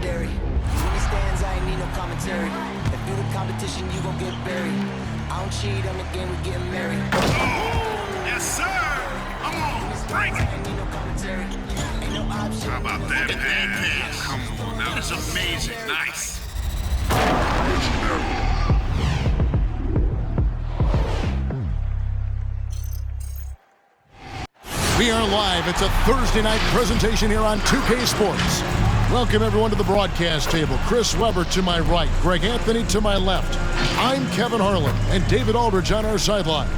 legendary. When he stands, I ain't need no commentary. If you the competition, you gon' get buried. I don't cheat on the game, we getting married. Oh, yes, sir. Come on, bring it. Ain't need no commentary. Ain't no option. How about that pass? Come on, that was amazing. Nice. We are live. It's a Thursday night presentation here on 2K Sports. Welcome everyone to the broadcast table. Chris Webber to my right, Greg Anthony to my left. I'm Kevin Harlan and David Aldridge on our sideline.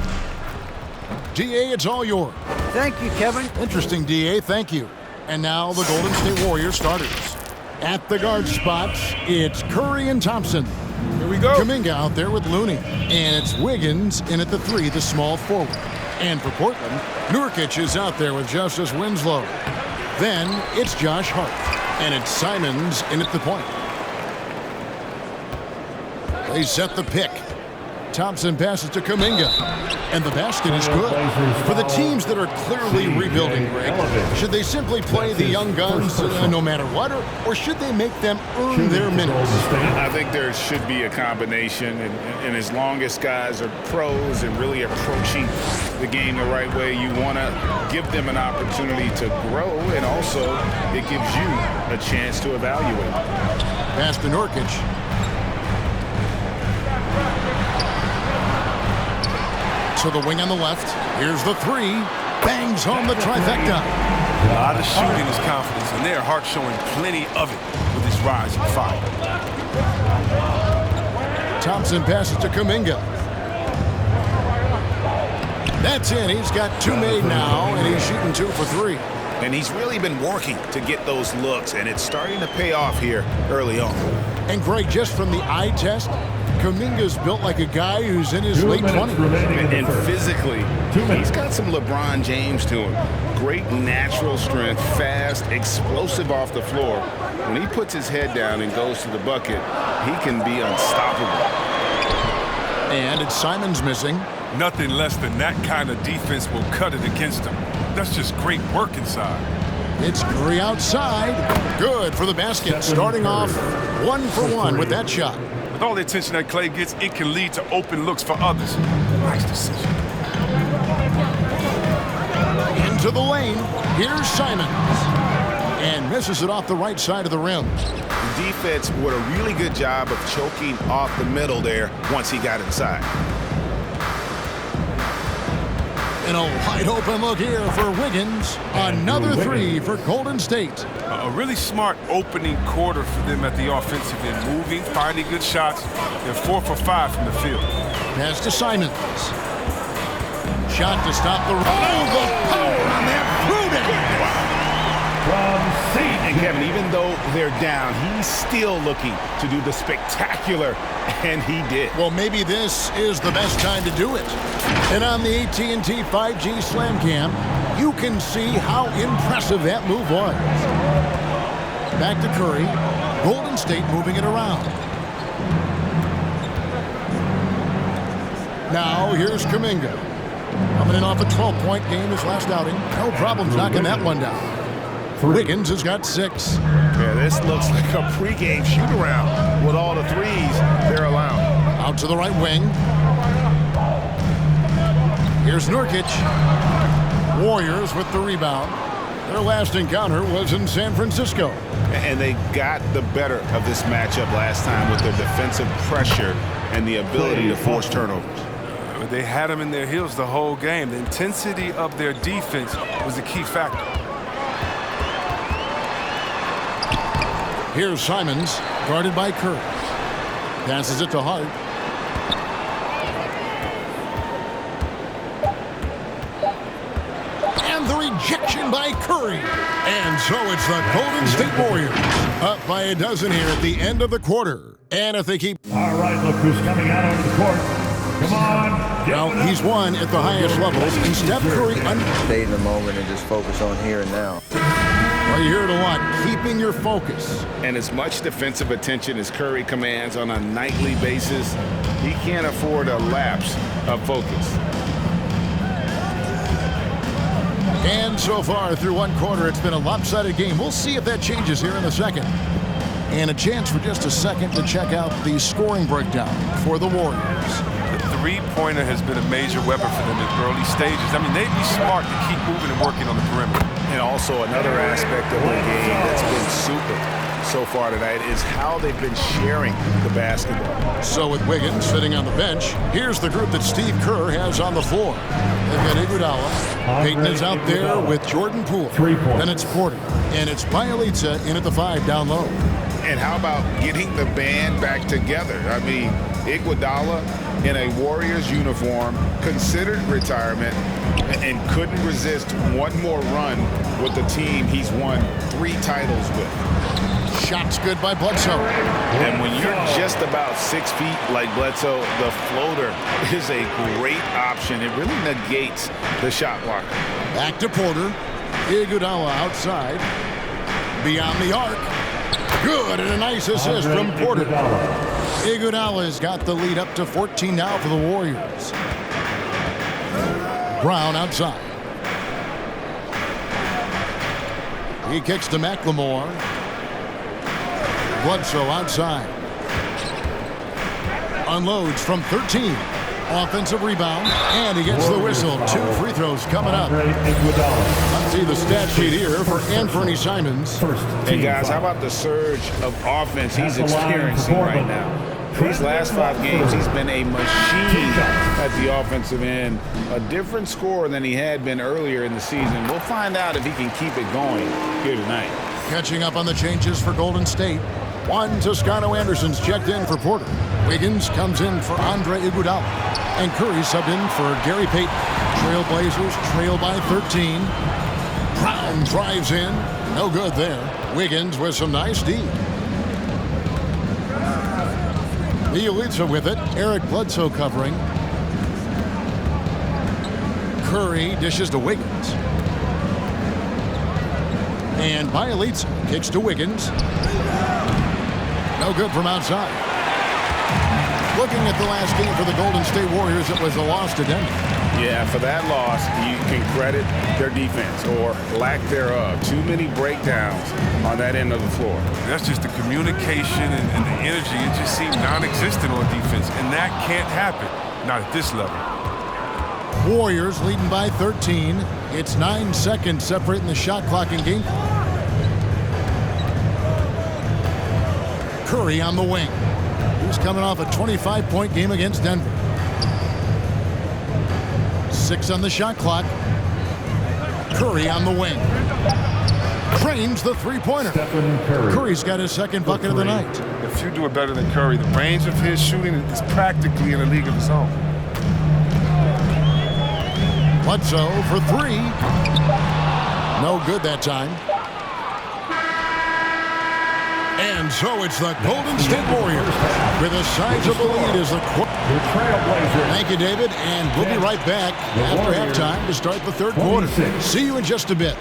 DA, it's all yours. Thank you, Kevin. Interesting, DA. Thank you. And now the Golden State Warriors starters. At the guard spots, it's Curry and Thompson. Here we go. Kuminga out there with Looney. And it's Wiggins in at the 3, the small forward. And for Portland, Nurkic is out there with Justice Winslow. Then it's Josh Hart. And it's Simons in at the point. They set the pick. Thompson passes to Kuminga. And the basket is good. For the teams that are clearly rebuilding, Greg, should they simply play the young guns no matter what, or should they make them earn their minutes? I think there should be a combination, and as long as guys are pros and really approaching the game the right way, you want to give them an opportunity to grow, and also it gives you a chance to evaluate. Pass to Nurkic. To the wing on the left. Here's the 3. Bangs home the trifecta. A lot of shooting is confidence, and their Hart showing plenty of it with his rise and fire. Thompson passes to Kuminga. That's in. He's got 2 made now, and he's shooting 2 for 3. And he's really been working to get those looks, and it's starting to pay off here early on. And Greg, just from the eye test, Kuminga's built like a guy who's in his late 20s. And physically, he's got some LeBron James to him. Great natural strength, fast, explosive off the floor. When he puts his head down and goes to the bucket, he can be unstoppable. And it's Simons missing. Nothing less than that kind of defense will cut it against him. That's just great work inside. It's Curry outside. Good for the basket. Starting off 1 for 1 with that shot. With all the attention that Clay gets, it can lead to open looks for others. Nice decision. Into the lane. Here's Simons. And misses it off the right side of the rim. The defense did a really good job of choking off the middle there once he got inside. And a wide open look here for Wiggins. Another 3 for Golden State. A really smart opening quarter for them at the offensive end. Moving, finding good shots. They're 4 for 5 from the field. Pass to Simons. Shot to stop the run. Oh, the power on that And Kevin, even though they're down, he's still looking to do the spectacular, and he did. Well, maybe this is the best time to do it. And on the AT&T 5G Slam Cam, you can see how impressive that move was. Back to Curry. Golden State moving it around. Now here's Kuminga. Coming in off a 12-point game his last outing. No problems knocking that one down. Wiggins has got 6. Yeah, this looks like a pregame shoot-around with all the threes they're allowing. Out to the right wing. Here's Nurkic. Warriors with the rebound. Their last encounter was in San Francisco. And they got the better of this matchup last time with their defensive pressure and the ability to force turnovers. They had them in their heels the whole game. The intensity of their defense was the key factor. Here's Simons, guarded by Curry. Passes it to Hart. And the rejection by Curry. And so it's the Golden State Warriors up by a dozen here at the end of the quarter. And if they keep... All right, look who's coming out on the court. Come on. Well, he's won at the highest levels. And Steph Curry... Stay in the moment and just focus on here and now. Well, you hear it a lot, keeping your focus. And as much defensive attention as Curry commands on a nightly basis, he can't afford a lapse of focus. And so far through one quarter, it's been a lopsided game. We'll see if that changes here in a second. And a chance for just a second to check out the scoring breakdown for the Warriors. The three-pointer has been a major weapon for them in early stages. I mean, they'd be smart to keep moving and working on the perimeter. And also another aspect of the game that's been super so far tonight is how they've been sharing the basketball. So with Wiggins sitting on the bench, here's the group that Steve Kerr has on the floor. They've got Iguodala. Peyton is out there with Jordan Poole. Then it's Porter. And it's Bielitsa in at the 5 down low. And how about getting the band back together? I mean, Iguodala in a Warriors uniform, considered retirement, and couldn't resist one more run with the team he's won 3 titles with. Shots good by Bledsoe. And when you're just about 6 feet like Bledsoe, the floater is a great option. It really negates the shot blocker. Back to Porter. Iguodala outside. Beyond the arc. Good, and a nice assist from Porter. Iguodala's got the lead up to 14 now for the Warriors. Brown outside. He kicks to McLemore. Bledsoe outside. Unloads from 13. Offensive rebound, and he gets the whistle. 2 free throws coming up. Let's see the stat sheet here for Anthony Simons. Hey guys, how about the surge of offense he's experiencing right now? These last 5 games, he's been a machine at the offensive end. A different scorer than he had been earlier in the season. We'll find out if he can keep it going here tonight. Catching up on the changes for Golden State. Juan Toscano Anderson's checked in for Porter. Wiggins comes in for Andre Iguodala. And Curry subbed in for Gary Payton. Trailblazers trail by 13. Brown drives in. No good there. Wiggins with some nice D. Bielitsa with it. Eric Bledsoe covering. Curry dishes to Wiggins. And Bielitsa kicks to Wiggins. No good from outside. Looking at the last game for the Golden State Warriors, it was a loss to Denver. Yeah, for that loss, you can credit their defense or lack thereof. Too many breakdowns on that end of the floor. That's just the communication and the energy. It just seemed non-existent on defense, and that can't happen, not at this level. Warriors leading by 13. It's 9 seconds separating the shot clock and game. Curry on the wing. He's coming off a 25-point game against Denver. 6 on the shot clock. Curry on the wing. Trains the three-pointer. Curry's got his second bucket of the night. If you do it better than Curry, the range of his shooting is practically in a league of his own. Bledsoe for 3. No good that time. And so it's the Golden State Warriors with a sizable lead as the Trailblazers. Thank you, David, and we'll be right back after halftime to start the third quarter. See you in just a bit.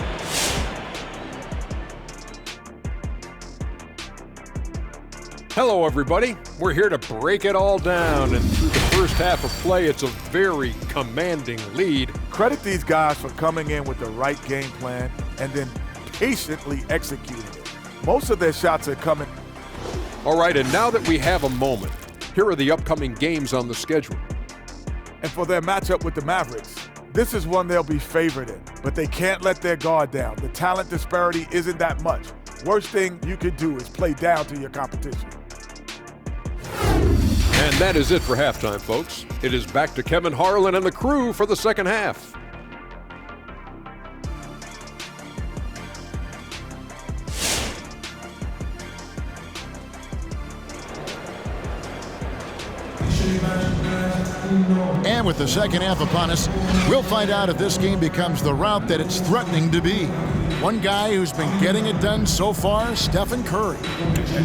Hello, everybody. We're here to break it all down, and through the first half of play, it's a very commanding lead. Credit these guys for coming in with the right game plan and then patiently executing it. Most of their shots are coming. All right, and now that we have a moment, here are the upcoming games on the schedule. And for their matchup with the Mavericks, this is one they'll be favored in, but they can't let their guard down. The talent disparity isn't that much. Worst thing you could do is play down to your competition. And that is it for halftime, folks. It is back to Kevin Harlan and the crew for the second half. And with the second half upon us, we'll find out if this game becomes the route that it's threatening to be. One guy who's been getting it done so far, Stephen Curry.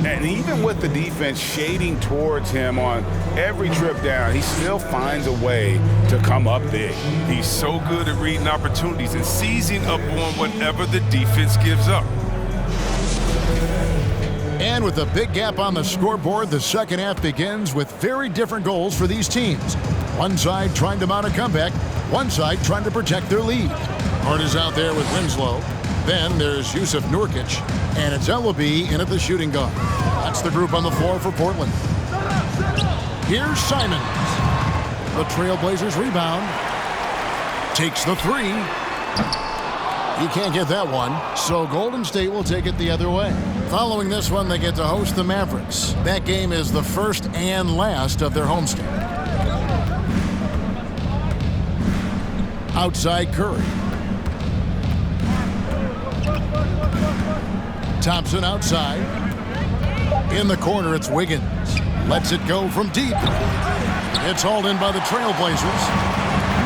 And even with the defense shading towards him on every trip down, he still finds a way to come up big. He's so good at reading opportunities and seizing up on whatever the defense gives up. And with a big gap on the scoreboard, the second half begins with very different goals for these teams. One side trying to mount a comeback, one side trying to protect their lead. Hart is out there with Winslow. Then there's Yusuf Nurkic, and it's Ellaby in at the shooting guard. That's the group on the floor for Portland. Here's Simons. The Trailblazers rebound. Takes the three. He can't get that one, so Golden State will take it the other way. Following this one, they get to host the Mavericks. That game is the first and last of their homestand. Outside Curry. Thompson outside. In the corner, it's Wiggins. Lets it go from deep. It's hauled in by the Trailblazers.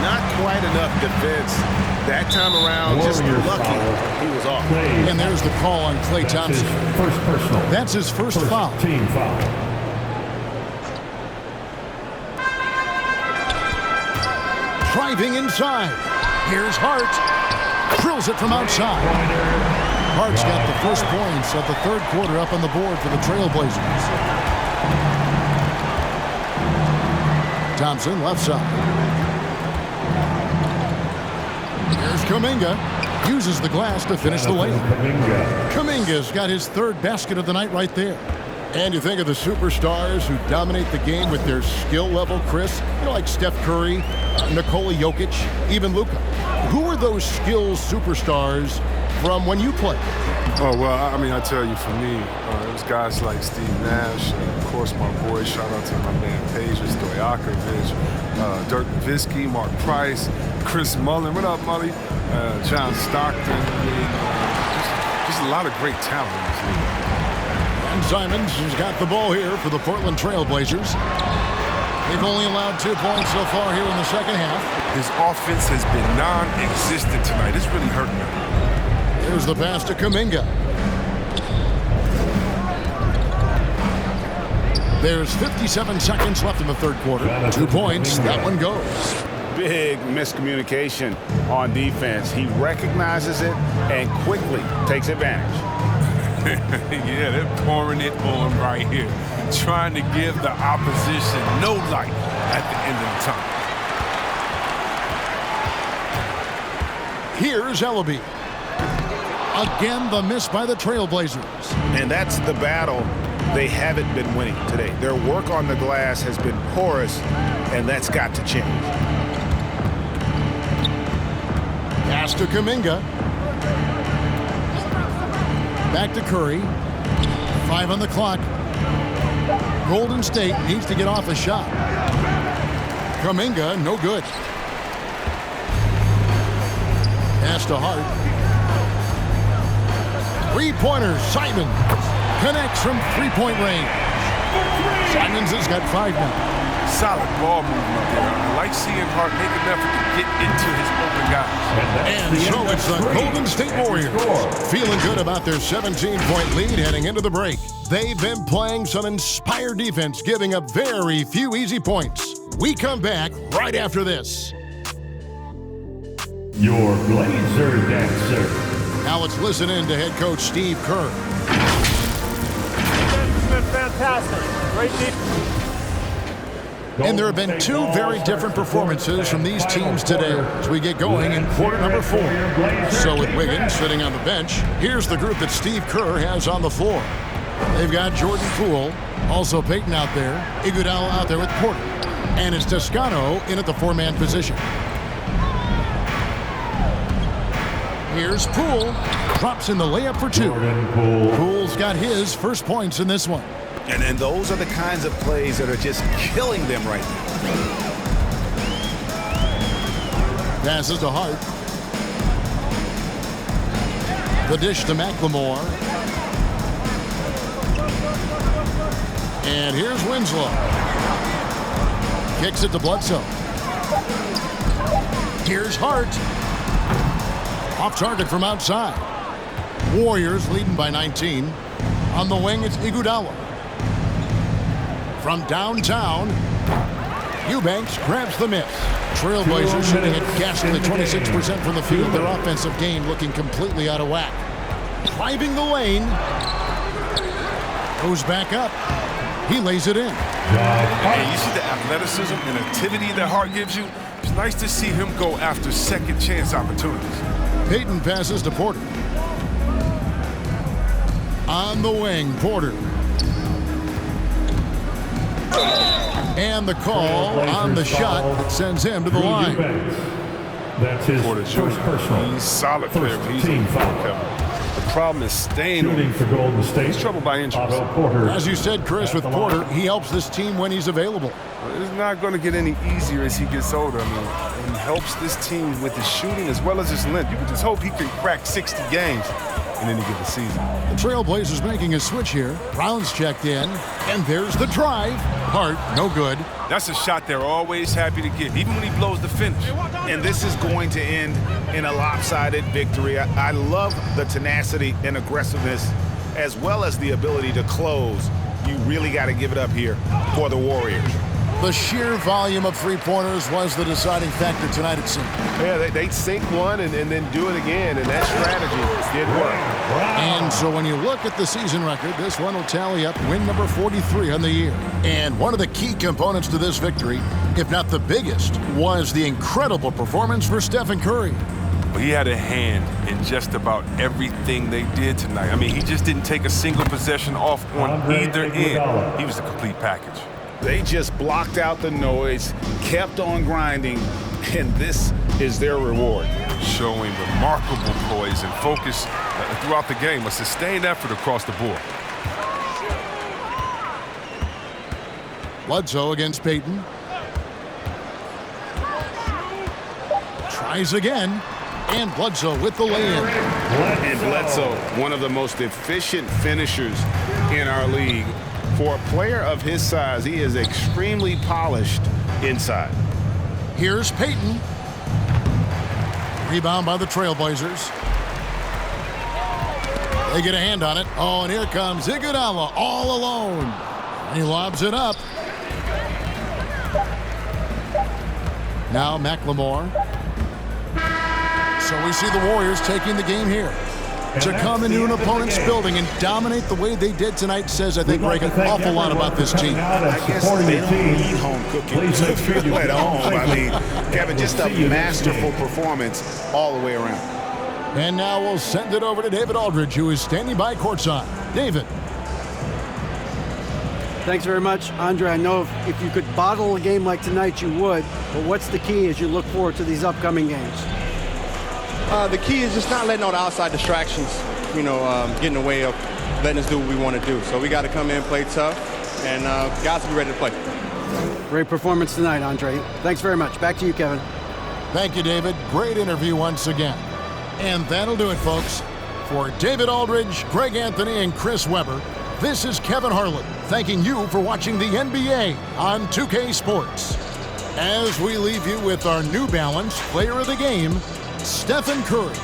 Not quite enough defense. That time around, just lucky he was off. And there's the call on Klay Thompson. First personal. That's his first foul. Team foul. Driving inside. Here's Hart. Drills it from outside. Hart's got the first points of the third quarter up on the board for the Trailblazers. Thompson left side. There's Kuminga. Uses the glass to finish the layup. Kuminga's got his third basket of the night right there. And you think of the superstars who dominate the game with their skill level, Chris, like Steph Curry, Nikola Jokic, even Luka. Who are those skills superstars from when you played? Oh, well, I mean, I tell you, for me, it was guys like Steve Nash, of course, my boy, shout out to my man Peja Stojakovic, Dirk Nowitzki, Mark Price, Chris Mullin, what up, Mully? John Stockton, I mean, just a lot of great talent in this league. And Simons has got the ball here for the Portland Trailblazers. They've only allowed 2 points so far here in the second half. His offense has been non-existent tonight. It's really hurting him. Here's the pass to Kuminga. There's 57 seconds left in the third quarter. 2 points. That one goes. Big miscommunication on defense. He recognizes it and quickly takes advantage. Yeah, they're pouring it on right here, trying to give the opposition no light at the end of the tunnel. Here's Ellaby. Again, the miss by the Trailblazers. And that's the battle they haven't been winning today. Their work on the glass has been porous, and that's got to change. Pass to Kuminga. Back to Curry. 5 on the clock. Golden State needs to get off a shot. Kuminga, no good. Pass to Hart. Three-pointer, Simons. Connects from three-point range. Simons has got 5 now. Solid ball movement there. I like seeing Hart make an effort to get into his open guys. And so it's the Golden State Warriors feeling good about their 17-point lead heading into the break. They've been playing some inspired defense, giving up very few easy points. We come back right after this. Your Blazer Dancer. Now let's listen in to head coach Steve Kerr. It's been fantastic. Great defense. And there have been 2 very different performances from these teams today as we get going in quarter number 4. So with Wiggins sitting on the bench, here's the group that Steve Kerr has on the floor. They've got Jordan Poole, also Payton out there, Iguodala out there with Porter, and it's Toscano in at the 4-man position. Here's Poole, drops in the layup for 2. Poole's got his first points in this one. And those are the kinds of plays that are just killing them right now. Passes to Hart. The dish to McLemore. And here's Winslow. Kicks it to Bledsoe. Here's Hart. Off target from outside. Warriors leading by 19. On the wing, it's Iguodala. From downtown, Eubanks grabs the miss. Trailblazers shooting at ghastly 26% from the field. Their offensive game looking completely out of whack. Driving the lane. Goes back up. He lays it in. Hey, you see the athleticism and activity that Hart gives you? It's nice to see him go after second chance opportunities. Payton passes to Porter. On the wing, Porter. And the call on the shot that sends him to the line. That's his first personal. He's solid player. He's team foul. The problem is staying Shooting on. for Golden State. He's troubled by injuries. Otto Porter. As you said, Chris, with Porter, he helps this team when he's available. It's not going to get any easier as he gets older. I mean, he helps this team with his shooting as well as his length. You can just hope he can crack 60 games in any given season. The Trailblazers making a switch here. Brown's checked in, and there's the drive. Hart, no good. That's a shot they're always happy to get, even when he blows the finish. And this is going to end in a lopsided victory. I love the tenacity and aggressiveness as well as the ability to close. You really got to give it up here for the Warriors. The sheer volume of three-pointers was the deciding factor tonight, it seemed. Yeah, they'd sink one and then do it again, and that strategy did work. And so when you look at the season record, this one will tally up win number 43 on the year. And one of the key components to this victory, if not the biggest, was the incredible performance for Stephen Curry. He had a hand in just about everything they did tonight. I mean, he just didn't take a single possession off on either end. He was a complete package. They just blocked out the noise, kept on grinding, and this is their reward. Showing remarkable poise and focus throughout the game, a sustained effort across the board. Bledsoe against Payton. Tries again, and Bledsoe with the lay-in. And Bledsoe, one of the most efficient finishers in our league. For a player of his size, he is extremely polished inside. Here's Payton. Rebound by the Trailblazers. They get a hand on it. Oh, and here comes Iguodala all alone. And he lobs it up. Now McLemore. So we see the Warriors taking the game here. To come into an opponent's building and dominate the way they did tonight says, I think, Greg, an awful lot about this team. I guess they don't need home cooking to feel at home. I mean, Kevin, just a masterful performance all the way around. And now we'll send it over to David Aldridge, who is standing by courtside. David. Thanks very much, Andre. I know if you could bottle a game like tonight, you would. But what's the key as you look forward to these upcoming games? The key is just not letting all the outside distractions, get in the way of letting us do what we want to do. So we got to come in, play tough, and guys will be ready to play. Great performance tonight, Andre. Thanks very much. Back to you, Kevin. Thank you, David. Great interview once again. And that'll do it, folks. For David Aldridge, Greg Anthony, and Chris Webber, this is Kevin Harlan thanking you for watching the NBA on 2K Sports. As we leave you with our New Balance Player of the Game, Stephen Curry.